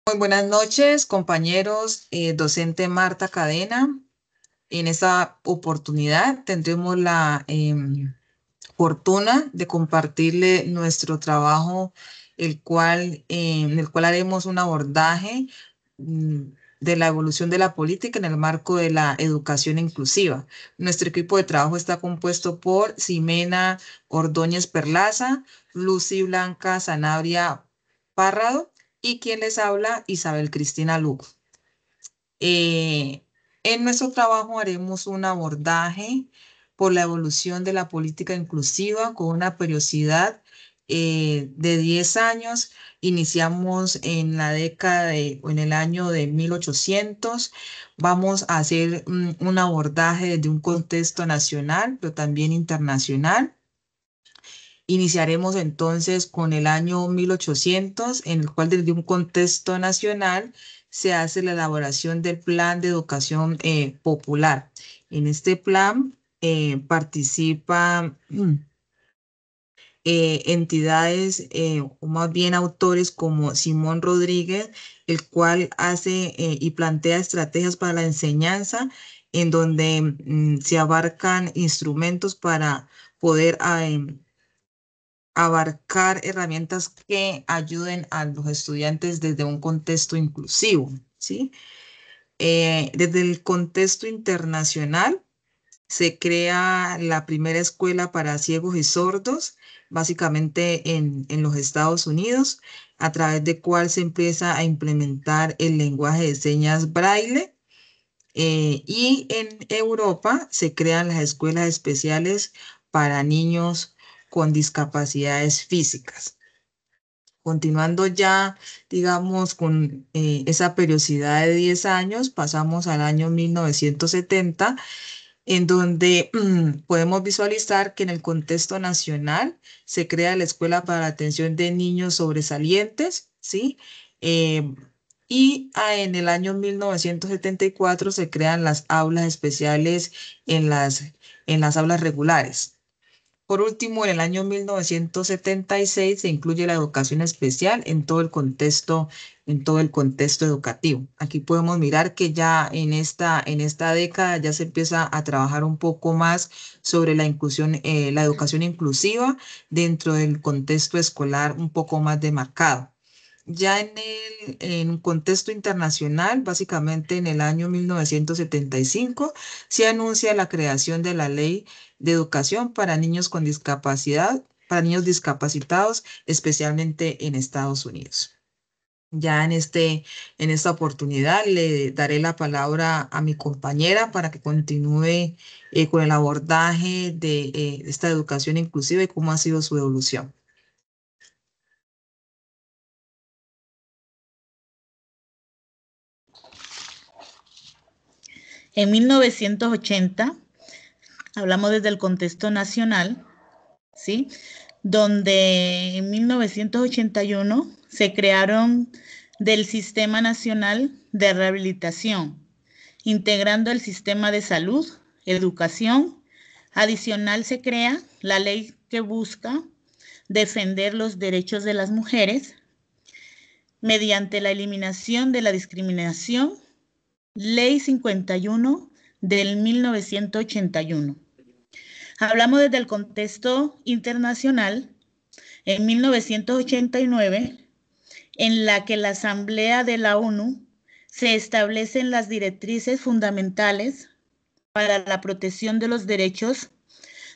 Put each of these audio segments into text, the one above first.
Muy buenas noches, compañeros, docente Marta Cadena. En esta oportunidad tendremos la fortuna de compartirle nuestro trabajo, en el cual haremos un abordaje mm, de la evolución de la política en el marco de la educación inclusiva. Nuestro equipo de trabajo está compuesto por Ximena Ordóñez Perlaza, Lucy Blanca Sanabria Párrado y quien les habla, Isabel Cristina Lugo. Eh, en nuestro trabajo haremos un abordaje por la evolución de la política inclusiva con una periodicidad de 10 años. Iniciamos en la o en el año de 1800. Vamos a hacer un abordaje desde un contexto nacional, pero también internacional. Iniciaremos entonces con el año 1800, en el cual desde un contexto nacional se hace la elaboración del Plan de Educación Popular. En este plan participan entidades o más bien autores como Simón Rodríguez, el cual hace y plantea estrategias para la enseñanza, en donde se abarcan instrumentos para poder abarcar herramientas que ayuden a los estudiantes desde un contexto inclusivo, ¿sí? Desde el contexto internacional se crea la primera escuela para ciegos y sordos, básicamente en los Estados Unidos, a través de cual se empieza a implementar el lenguaje de señas braille. Y en Europa se crean las escuelas especiales para niños con discapacidades físicas. Continuando ya, digamos, con esa periodicidad de 10 años, pasamos al año 1970, en donde podemos visualizar que en el contexto nacional se crea la Escuela para la Atención de Niños Sobresalientes, ¿sí? Eh, en el año 1974 se crean las aulas especiales en las aulas regulares. Por último, en el año 1976 se incluye la educación especial en todo el contexto educativo. Aquí podemos mirar que ya en esta década ya se empieza a trabajar un poco más sobre la inclusión, la educación inclusiva dentro del contexto escolar un poco más demarcado. Ya en un contexto internacional, básicamente en el año 1975, se anuncia la creación de la Ley de Educación para niños con discapacidad, para niños discapacitados, especialmente en Estados Unidos. Ya en esta oportunidad le daré la palabra a mi compañera para que continúe con el abordaje de esta educación inclusiva y cómo ha sido su evolución. En 1980, hablamos desde el contexto nacional, ¿sí? Donde en 1981 se crearon del Sistema Nacional de Rehabilitación, integrando el sistema de salud, educación. Adicional se crea la ley que busca defender los derechos de las mujeres mediante la eliminación de la discriminación, Ley 51 del 1981. Hablamos desde el contexto internacional, en 1989, en la que la Asamblea de la ONU se establecen las directrices fundamentales para la protección de los derechos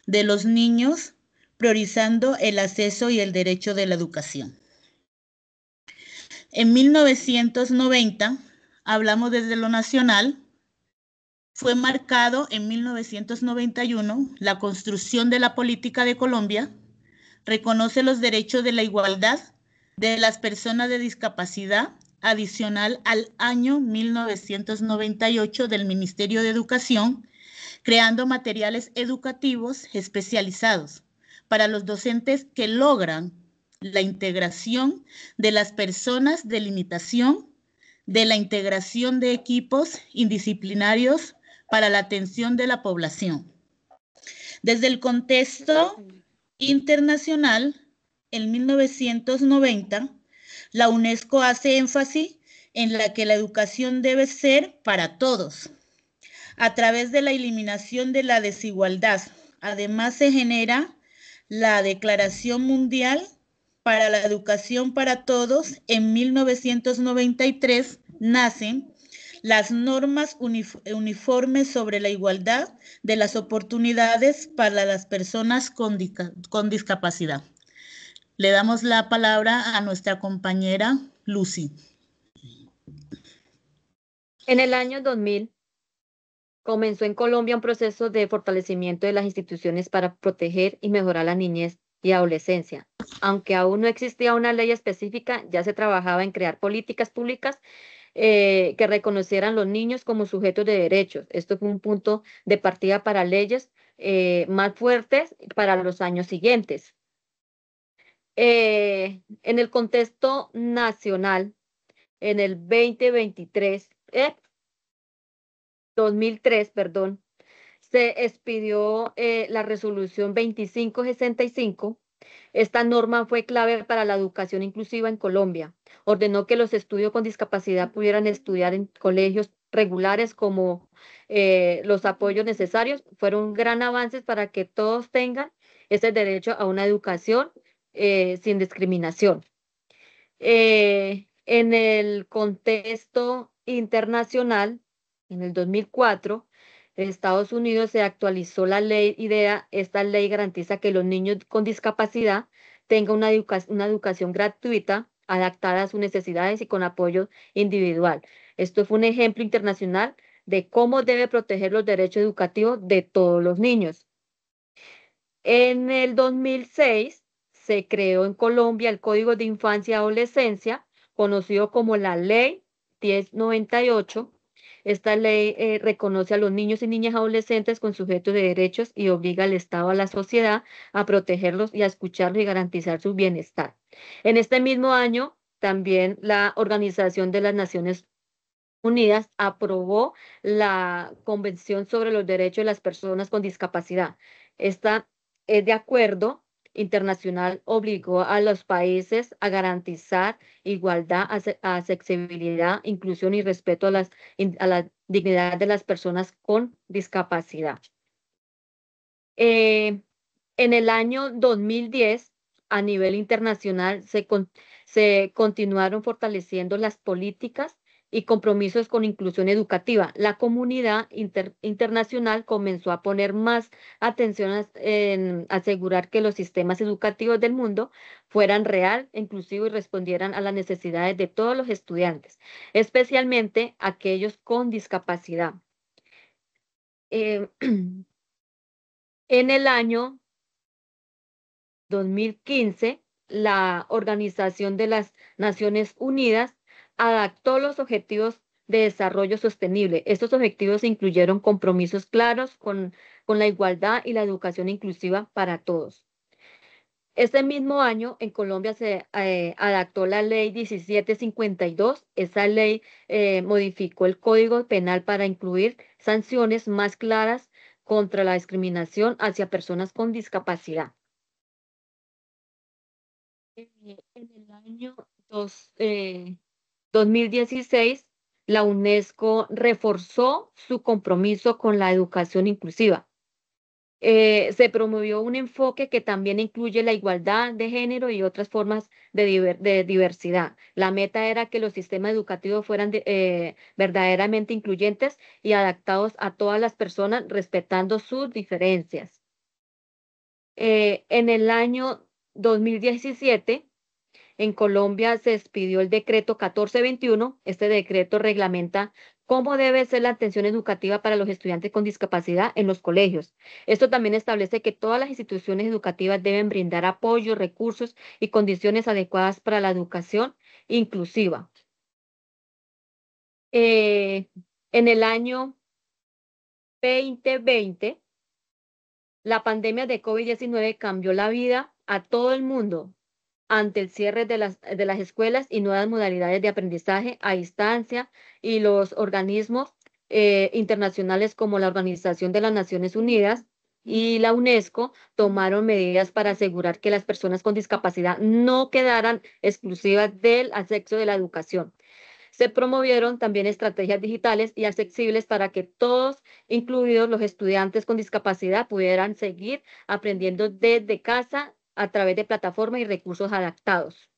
de los niños, priorizando el acceso y el derecho de la educación. En 1990, hablamos desde lo nacional, fue marcado en 1991 la construcción de la política de Colombia, reconoce los derechos de la igualdad de las personas de discapacidad, adicional al año 1998 del Ministerio de Educación, creando materiales educativos especializados para los docentes que logran la integración de las personas de limitación, de la integración de equipos indisciplinarios para la atención de la población. Desde el contexto internacional, en 1990, la UNESCO hace énfasis en la que la educación debe ser para todos, a través de la eliminación de la desigualdad. Además, se genera la Declaración Mundial para la Educación para Todos. En 1993 nacen las normas uniformes sobre la igualdad de las oportunidades para las personas con discapacidad. Le damos la palabra a nuestra compañera Lucy. En el año 2000 comenzó en Colombia un proceso de fortalecimiento de las instituciones para proteger y mejorar la niñez y adolescencia. Aunque aún no existía una ley específica, ya se trabajaba en crear políticas públicas que reconocieran los niños como sujetos de derechos. Esto fue un punto de partida para leyes más fuertes para los años siguientes. En el contexto nacional, en el 2003, perdón, se expidió la resolución 2565. Esta norma fue clave para la educación inclusiva en Colombia. Ordenó que los estudiantes con discapacidad pudieran estudiar en colegios regulares como los apoyos necesarios. Fueron gran avances para que todos tengan ese derecho a una educación sin discriminación. En el contexto internacional, en el 2004, en Estados Unidos se actualizó la ley IDEA. Esta ley garantiza que los niños con discapacidad tengan una educación gratuita, adaptada a sus necesidades y con apoyo individual. Esto fue un ejemplo internacional de cómo debe proteger los derechos educativos de todos los niños. En el 2006 se creó en Colombia el Código de Infancia y Adolescencia, conocido como la Ley 1098. Esta ley reconoce a los niños y niñas adolescentes con sujetos de derechos y obliga al Estado, a la sociedad, a protegerlos y a escucharlos y garantizar su bienestar. En este mismo año, también la Organización de las Naciones Unidas aprobó la Convención sobre los Derechos de las Personas con Discapacidad. Esta es de acuerdo internacional, obligó a los países a garantizar igualdad, accesibilidad, inclusión y respeto a la dignidad de las personas con discapacidad. En el año 2010, a nivel internacional, se continuaron fortaleciendo las políticas y compromisos con inclusión educativa. La comunidad internacional comenzó a poner más atención en asegurar que los sistemas educativos del mundo fueran real, inclusivos y respondieran a las necesidades de todos los estudiantes, especialmente aquellos con discapacidad. En el año 2015, la Organización de las Naciones Unidas adaptó los Objetivos de Desarrollo Sostenible. Estos objetivos incluyeron compromisos claros con la igualdad y la educación inclusiva para todos. Este mismo año, en Colombia se adaptó la Ley 1752. Esa ley modificó el Código Penal para incluir sanciones más claras contra la discriminación hacia personas con discapacidad. En el año 2016, la UNESCO reforzó su compromiso con la educación inclusiva. Se promovió un enfoque que también incluye la igualdad de género y otras formas de diversidad. La meta era que los sistemas educativos fueran verdaderamente incluyentes y adaptados a todas las personas, respetando sus diferencias. En el año 2017, en Colombia se expidió el decreto 1421. Este decreto reglamenta cómo debe ser la atención educativa para los estudiantes con discapacidad en los colegios. Esto también establece que todas las instituciones educativas deben brindar apoyo, recursos y condiciones adecuadas para la educación inclusiva. En el año 2020, la pandemia de COVID-19 cambió la vida a todo el mundo ante el cierre de las escuelas y nuevas modalidades de aprendizaje a distancia, y los organismos internacionales como la Organización de las Naciones Unidas y la UNESCO tomaron medidas para asegurar que las personas con discapacidad no quedaran exclusivas del acceso de la educación. Se promovieron también estrategias digitales y accesibles para que todos, incluidos los estudiantes con discapacidad, pudieran seguir aprendiendo desde casa a través de plataformas y recursos adaptados.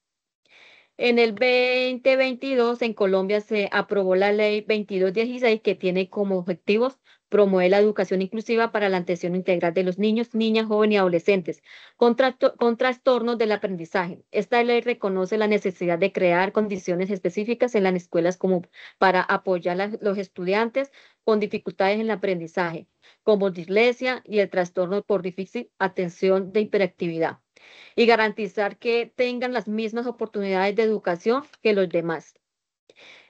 En el 2022 en Colombia se aprobó la ley 2216 que tiene como objetivos promover la educación inclusiva para la atención integral de los niños, niñas, jóvenes y adolescentes con trastornos del aprendizaje. Esta ley reconoce la necesidad de crear condiciones específicas en las escuelas como para apoyar a los estudiantes con dificultades en el aprendizaje, como dislexia y el trastorno por difícil atención de hiperactividad y garantizar que tengan las mismas oportunidades de educación que los demás.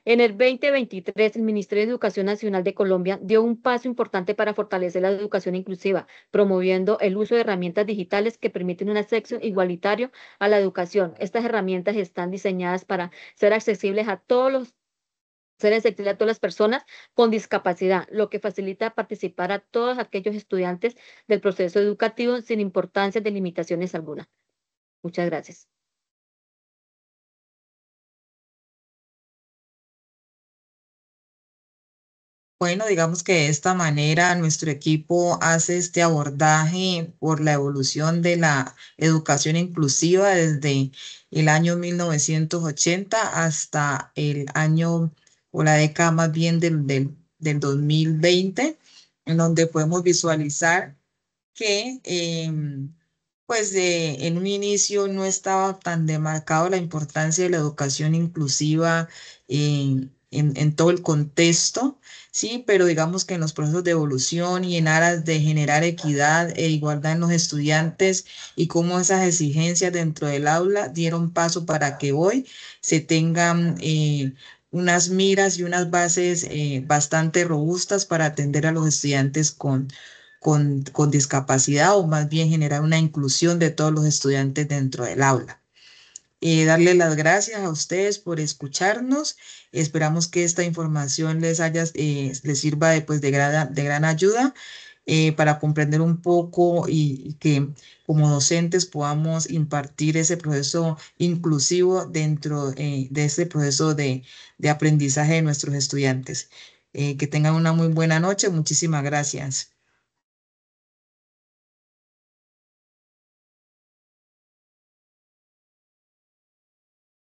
En el 2023, el Ministerio de Educación Nacional de Colombia dio un paso importante para fortalecer la educación inclusiva, promoviendo el uso de herramientas digitales que permiten un acceso igualitario a la educación. Estas herramientas están diseñadas para ser accesibles a todas las personas con discapacidad, lo que facilita participar a todos aquellos estudiantes del proceso educativo sin importancia de limitaciones alguna. Muchas gracias. Bueno, digamos que de esta manera nuestro equipo hace este abordaje por la evolución de la educación inclusiva desde el año 1980 hasta el año o la década más bien del 2020, en donde podemos visualizar que pues en un inicio no estaba tan demarcado la importancia de la educación inclusiva en todo el contexto, sí, pero digamos que en los procesos de evolución y en aras de generar equidad e igualdad en los estudiantes y cómo esas exigencias dentro del aula dieron paso para que hoy se tengan unas miras y unas bases bastante robustas para atender a los estudiantes con discapacidad o más bien generar una inclusión de todos los estudiantes dentro del aula. Darle las gracias a ustedes por escucharnos. Esperamos que esta información les sirva de gran ayuda para comprender un poco y que como docentes podamos impartir ese proceso inclusivo dentro de ese proceso de aprendizaje de nuestros estudiantes. Que tengan una muy buena noche. Muchísimas gracias.